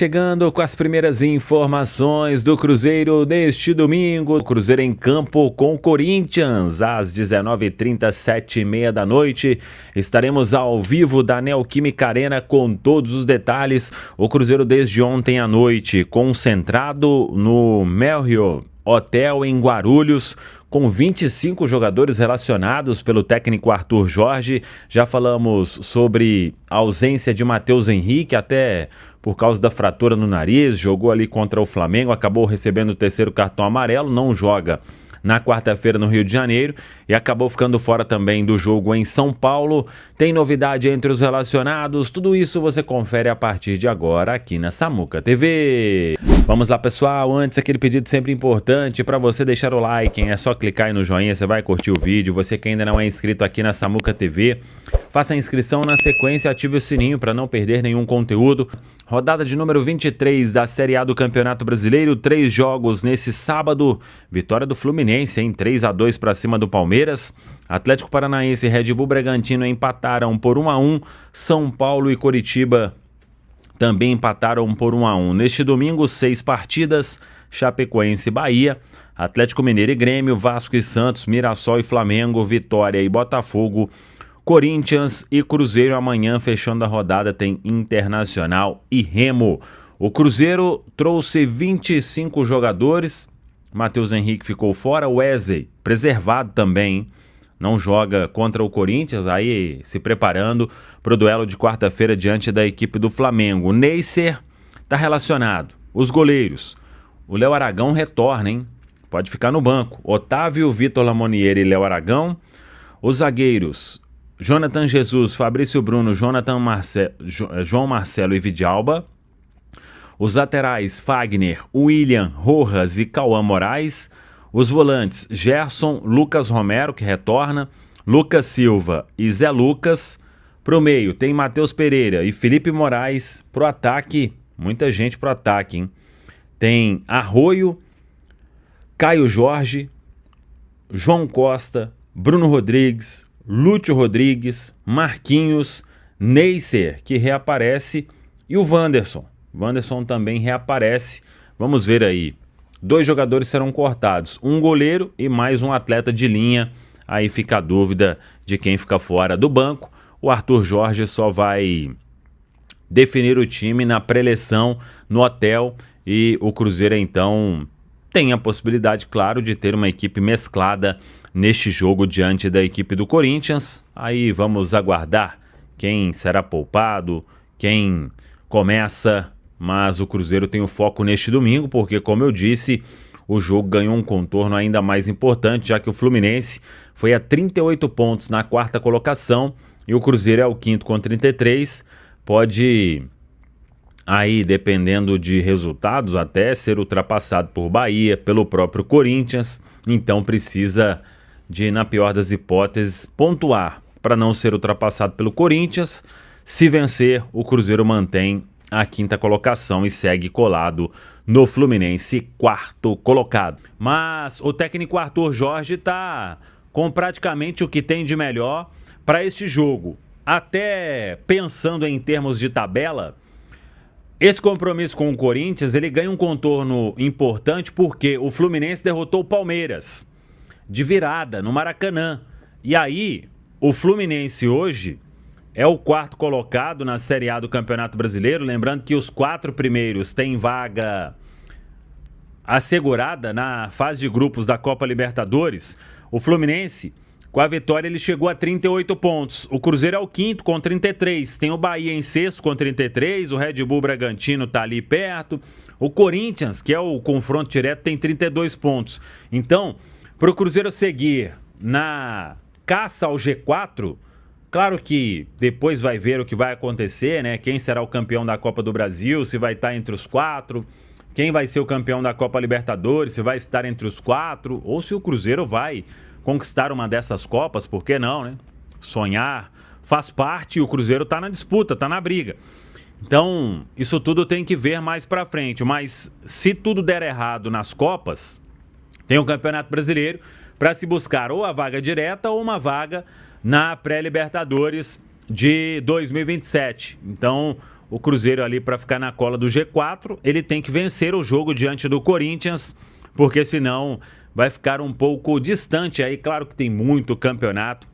Chegando com as primeiras informações do Cruzeiro neste domingo. Cruzeiro em campo com o Corinthians às 19h30, 7h30 da noite. Estaremos ao vivo da Neoquímica Arena com todos os detalhes. O Cruzeiro desde ontem à noite concentrado no Marriott Hotel em Guarulhos, com 25 jogadores relacionados pelo técnico Arthur Jorge. Já falamos sobre a ausência de Matheus Henrique, até por causa da fratura no nariz, jogou ali contra o Flamengo, acabou recebendo o terceiro cartão amarelo, não joga na quarta-feira no Rio de Janeiro e acabou ficando fora também do jogo em São Paulo. Tem novidade entre os relacionados, tudo isso você confere a partir de agora aqui na Samuca TV. Vamos lá, pessoal, antes aquele pedido sempre importante para você deixar o like, hein? É só clicar aí no joinha, você vai curtir o vídeo. Você que ainda não é inscrito aqui na Samuca TV, faça a inscrição, na sequência ative o sininho para não perder nenhum conteúdo. Rodada de número 23 da Série A do Campeonato Brasileiro, 3 jogos nesse sábado. Vitória do Fluminense em 3-2 para cima do Palmeiras. Atlético Paranaense e Red Bull Bragantino empataram por 1-1. São Paulo e Coritiba também empataram por 1-1. Neste domingo, 6 partidas: Chapecoense e Bahia, Atlético Mineiro e Grêmio, Vasco e Santos, Mirassol e Flamengo, Vitória e Botafogo, Corinthians e Cruzeiro. Amanhã, fechando a rodada, tem Internacional e Remo. O Cruzeiro trouxe 25 jogadores, Matheus Henrique ficou fora, Wesley preservado também, não joga contra o Corinthians, aí se preparando para o duelo de quarta-feira diante da equipe do Flamengo. O Neisser está relacionado. Os goleiros: o Léo Aragão retorna, hein? Pode ficar no banco. Otávio, Vitor Lamonieri e Léo Aragão. Os zagueiros: Jonathan Jesus, Fabrício Bruno, João Marcelo e Vidalba. Os laterais: Fagner, William, Rojas e Cauã Moraes. Os volantes: Gerson, Lucas Romero, que retorna, Lucas Silva e Zé Lucas. Pro meio tem Matheus Pereira e Felipe Moraes. Pro ataque, muita gente pro ataque, hein? Tem Arroio, Caio Jorge, João Costa, Bruno Rodrigues, Lúcio Rodrigues, Marquinhos, Neisser, que reaparece, e o Wanderson. Wanderson também reaparece. Vamos ver aí. 2 jogadores serão cortados, um goleiro e mais um atleta de linha. Aí fica a dúvida de quem fica fora do banco. O Arthur Jorge só vai definir o time na pré-eleção no hotel, e o Cruzeiro então tem a possibilidade, claro, de ter uma equipe mesclada neste jogo diante da equipe do Corinthians. Aí vamos aguardar quem será poupado, quem começa. Mas o Cruzeiro tem o foco neste domingo, porque, como eu disse, o jogo ganhou um contorno ainda mais importante, já que o Fluminense foi a 38 pontos na quarta colocação e o Cruzeiro é o quinto com 33. Pode, aí, dependendo de resultados, até ser ultrapassado por Bahia, pelo próprio Corinthians. Então precisa de, na pior das hipóteses, pontuar para não ser ultrapassado pelo Corinthians. Se vencer, o Cruzeiro mantém a quinta colocação e segue colado no Fluminense, quarto colocado. Mas o técnico Arthur Jorge está com praticamente o que tem de melhor para este jogo. Até pensando em termos de tabela, esse compromisso com o Corinthians, ele ganha um contorno importante porque o Fluminense derrotou o Palmeiras de virada no Maracanã. E aí, o Fluminense hoje é o quarto colocado na Série A do Campeonato Brasileiro. Lembrando que os 4 primeiros têm vaga assegurada na fase de grupos da Copa Libertadores. O Fluminense, com a vitória, ele chegou a 38 pontos. O Cruzeiro é o quinto com 33. Tem o Bahia em sexto com 33. O Red Bull Bragantino está ali perto. O Corinthians, que é o confronto direto, tem 32 pontos. Então, para o Cruzeiro seguir na caça ao G4... Claro que depois vai ver o que vai acontecer, né? Quem será o campeão da Copa do Brasil, se vai estar entre os 4, quem vai ser o campeão da Copa Libertadores, se vai estar entre os 4, ou se o Cruzeiro vai conquistar uma dessas Copas, por que não, né? Sonhar faz parte e o Cruzeiro tá na disputa, tá na briga. Então, isso tudo tem que ver mais pra frente, mas se tudo der errado nas Copas, tem o Campeonato Brasileiro para se buscar ou a vaga direta ou uma vaga na pré-Libertadores de 2027. Então, o Cruzeiro ali para ficar na cola do G4, ele tem que vencer o jogo diante do Corinthians, porque senão vai ficar um pouco distante aí. Claro que tem muito campeonato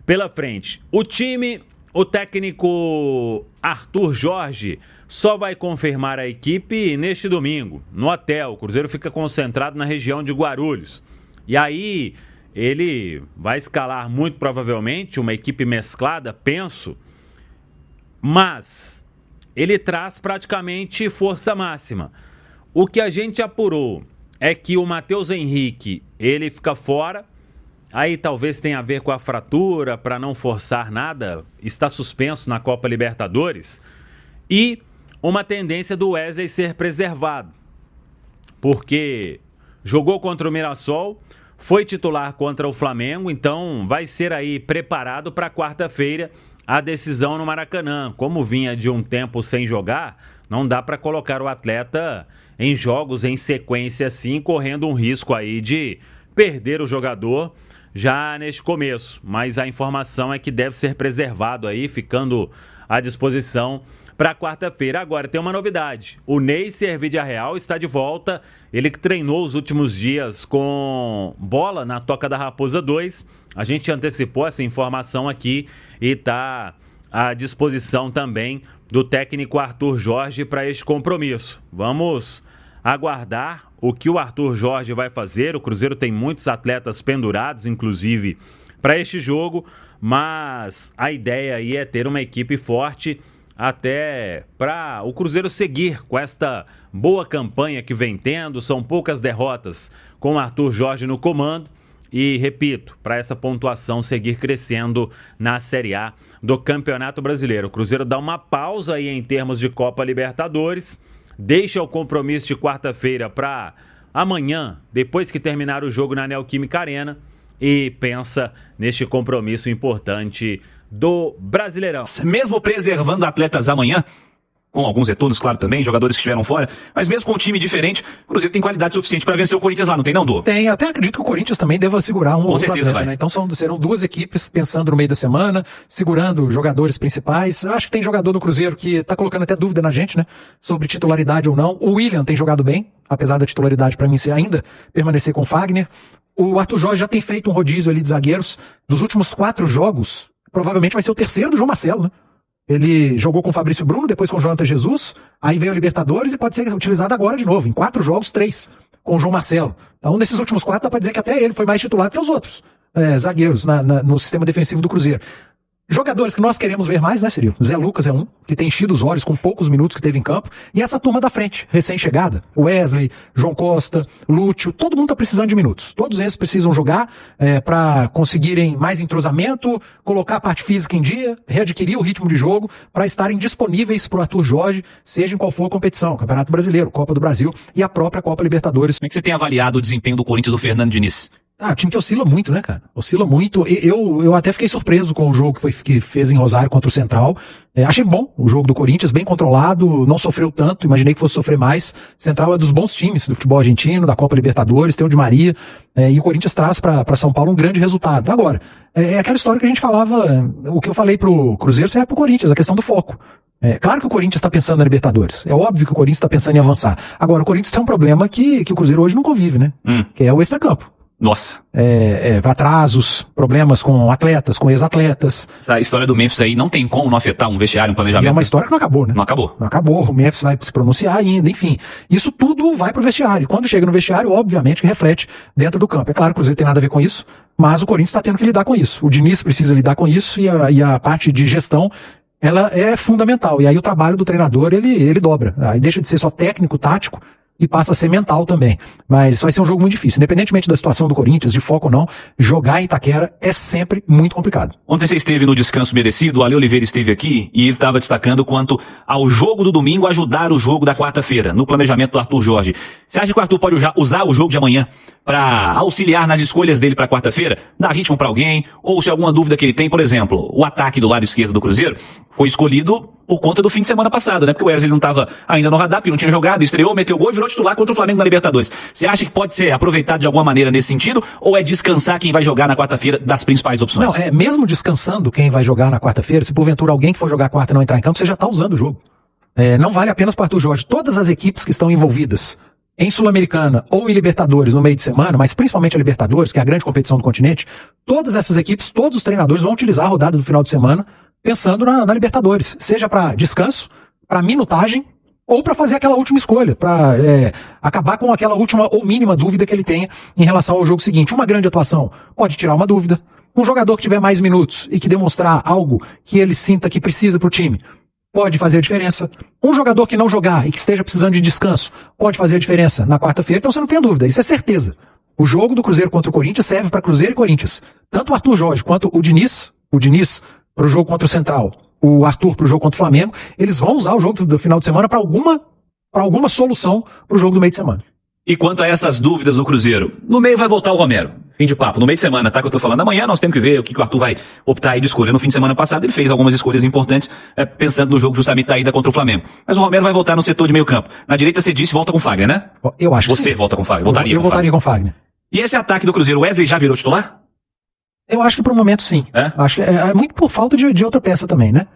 pela frente. O técnico Arthur Jorge só vai confirmar a equipe neste domingo, no hotel. O Cruzeiro fica concentrado na região de Guarulhos. E aí ele vai escalar muito provavelmente uma equipe mesclada, penso, mas ele traz praticamente força máxima. O que a gente apurou é que o Matheus Henrique, ele fica fora. Aí talvez tenha a ver com a fratura, para não forçar nada, está suspenso na Copa Libertadores. E uma tendência do Wesley ser preservado, porque jogou contra o Mirassol, foi titular contra o Flamengo, então vai ser aí preparado para quarta-feira a decisão no Maracanã. Como vinha de um tempo sem jogar, não dá para colocar o atleta em jogos em sequência assim, correndo um risco aí de perder o jogador já neste começo, mas a informação é que deve ser preservado aí, ficando à disposição para quarta-feira. Agora tem uma novidade, o Ney Vidiarreal está de volta, ele que treinou os últimos dias com bola na Toca da Raposa 2, a gente antecipou essa informação aqui e está à disposição também do técnico Arthur Jorge para este compromisso. Vamos aguardar o que o Arthur Jorge vai fazer. O Cruzeiro tem muitos atletas pendurados, inclusive, para este jogo, mas a ideia aí é ter uma equipe forte até para o Cruzeiro seguir com esta boa campanha que vem tendo. São poucas derrotas com o Arthur Jorge no comando e, repito, para essa pontuação seguir crescendo na Série A do Campeonato Brasileiro. O Cruzeiro dá uma pausa aí em termos de Copa Libertadores, deixa o compromisso de quarta-feira para amanhã, depois que terminar o jogo na Neoquímica Arena, e pensa neste compromisso importante do Brasileirão. Mesmo preservando atletas amanhã, com alguns retornos, claro, também, jogadores que estiveram fora, mas mesmo com um time diferente, o Cruzeiro tem qualidade suficiente para vencer o Corinthians lá, não tem não, Dô? Tem, até acredito que o Corinthians também deva segurar um com outro certeza atleta, né? Então serão duas equipes pensando no meio da semana, segurando jogadores principais. Acho que tem jogador do Cruzeiro que tá colocando até dúvida na gente, né? Sobre titularidade ou não. O William tem jogado bem, apesar da titularidade para mim ser ainda permanecer com o Fagner. O Arthur Jorge já tem feito um rodízio ali de zagueiros. Dos últimos 4 jogos, provavelmente vai ser o terceiro do João Marcelo, né? Ele jogou com o Fabrício Bruno, depois com o Jonathan Jesus, aí veio a Libertadores e pode ser utilizado agora de novo. Em 4 jogos, 3 com o João Marcelo. Então, nesses últimos 4, dá pra dizer que até ele foi mais titular que os outros zagueiros no sistema defensivo do Cruzeiro. Jogadores que nós queremos ver mais, né, Cirilo? Zé Lucas é um, que tem enchido os olhos com poucos minutos que teve em campo. E essa turma da frente, recém-chegada. Wesley, João Costa, Lúcio, todo mundo tá precisando de minutos. Todos esses precisam jogar para conseguirem mais entrosamento, colocar a parte física em dia, readquirir o ritmo de jogo, para estarem disponíveis pro Arthur Jorge, seja em qual for a competição, Campeonato Brasileiro, Copa do Brasil e a própria Copa Libertadores. Como é que você tem avaliado o desempenho do Corinthians do Fernando Diniz? O time que oscila muito, né, cara? Oscila muito. Eu até fiquei surpreso com o jogo que fez em Rosário contra o Central. Achei bom o jogo do Corinthians, bem controlado, não sofreu tanto, imaginei que fosse sofrer mais. Central é dos bons times do futebol argentino, da Copa Libertadores, tem o Di Maria, e o Corinthians traz para São Paulo um grande resultado. Agora, é aquela história que a gente falava, o que eu falei pro Cruzeiro serve pro Corinthians, a questão do foco. Claro que o Corinthians está pensando na Libertadores. É óbvio que o Corinthians está pensando em avançar. Agora, o Corinthians tem um problema que o Cruzeiro hoje não convive, né? Que é o extracampo. Nossa. Atrasos, problemas com atletas, com ex-atletas. Essa história do Memphis aí não tem como não afetar um vestiário, um planejamento. E é uma história que não acabou, né? Não acabou. Não acabou. O Memphis vai se pronunciar ainda, enfim. Isso tudo vai pro vestiário. E quando chega no vestiário, obviamente, reflete dentro do campo. É claro que o Cruzeiro tem nada a ver com isso, mas o Corinthians está tendo que lidar com isso. O Diniz precisa lidar com isso e a parte de gestão, ela é fundamental. E aí o trabalho do treinador, ele dobra. Aí deixa de ser só técnico, tático, e passa a ser mental também. Mas vai ser um jogo muito difícil. Independentemente da situação do Corinthians, de foco ou não, jogar em Itaquera é sempre muito complicado. Ontem você esteve no descanso merecido, o Ale Oliveira esteve aqui e ele estava destacando quanto ao jogo do domingo ajudar o jogo da quarta-feira, no planejamento do Arthur Jorge. Você acha que o Arthur pode usar o jogo de amanhã para auxiliar nas escolhas dele para quarta-feira, dar ritmo para alguém, ou se alguma dúvida que ele tem, por exemplo, o ataque do lado esquerdo do Cruzeiro foi escolhido por conta do fim de semana passado, né? Porque o Wesley não estava ainda no radar, porque não tinha jogado, estreou, meteu gol e virou titular contra o Flamengo na Libertadores. Você acha que pode ser aproveitado de alguma maneira nesse sentido, ou é descansar quem vai jogar na quarta-feira das principais opções? Não, mesmo descansando quem vai jogar na quarta-feira, se porventura alguém que for jogar quarta não entrar em campo, você já está usando o jogo. Não vale apenas para o Arthur Jorge. Todas as equipes que estão envolvidas em Sul-Americana ou em Libertadores no meio de semana, mas principalmente a Libertadores, que é a grande competição do continente, todas essas equipes, todos os treinadores vão utilizar a rodada do final de semana pensando na Libertadores, seja para descanso, para minutagem, ou para fazer aquela última escolha, para acabar com aquela última ou mínima dúvida que ele tenha em relação ao jogo seguinte. Uma grande atuação pode tirar uma dúvida. Um jogador que tiver mais minutos e que demonstrar algo que ele sinta que precisa para o time, pode fazer a diferença. Um jogador que não jogar e que esteja precisando de descanso, pode fazer a diferença na quarta-feira. Então você não tem dúvida, isso é certeza. O jogo do Cruzeiro contra o Corinthians serve para Cruzeiro e Corinthians. Tanto o Arthur Jorge quanto o Diniz para o jogo contra o Central, o Arthur para o jogo contra o Flamengo, eles vão usar o jogo do final de semana para alguma solução para o jogo do meio de semana. E quanto a essas dúvidas do Cruzeiro, no meio vai voltar o Romero. Fim de papo. No meio de semana, tá? Que eu tô falando. Amanhã nós temos que ver o que o Arthur vai optar aí de escolha. No fim de semana passado ele fez algumas escolhas importantes, pensando no jogo justamente da ida contra o Flamengo. Mas o Romero vai voltar no setor de meio campo. Na direita você disse volta com o Fagner, né? Eu acho que você sim. Volta com o Fagner. Eu voltaria com o Fagner. E esse ataque do Cruzeiro, o Wesley já virou titular? Eu acho que pro momento sim. Acho que é muito por falta de outra peça também, né?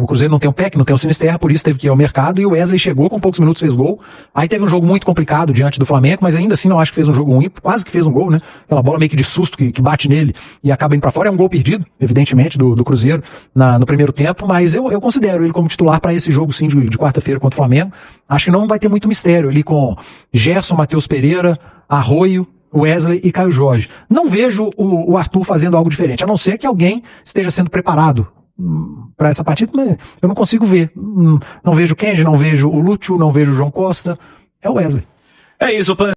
O Cruzeiro não tem o Peck, não tem o Sinisterra, por isso teve que ir ao mercado, e o Wesley chegou, com poucos minutos fez gol. Aí teve um jogo muito complicado diante do Flamengo, mas ainda assim não acho que fez um jogo ruim, quase que fez um gol, né? Aquela bola meio que de susto que bate nele e acaba indo pra fora. É um gol perdido, evidentemente, do Cruzeiro no primeiro tempo, mas eu considero ele como titular para esse jogo sim de quarta-feira contra o Flamengo. Acho que não vai ter muito mistério ali com Gerson, Matheus Pereira, Arroio, Wesley e Caio Jorge. Não vejo o Arthur fazendo algo diferente, a não ser que alguém esteja sendo preparado para essa partida, mas eu não consigo ver. Não vejo o Kenji, não vejo o Lúcio, não vejo o João Costa. É o Wesley. É isso, Pan.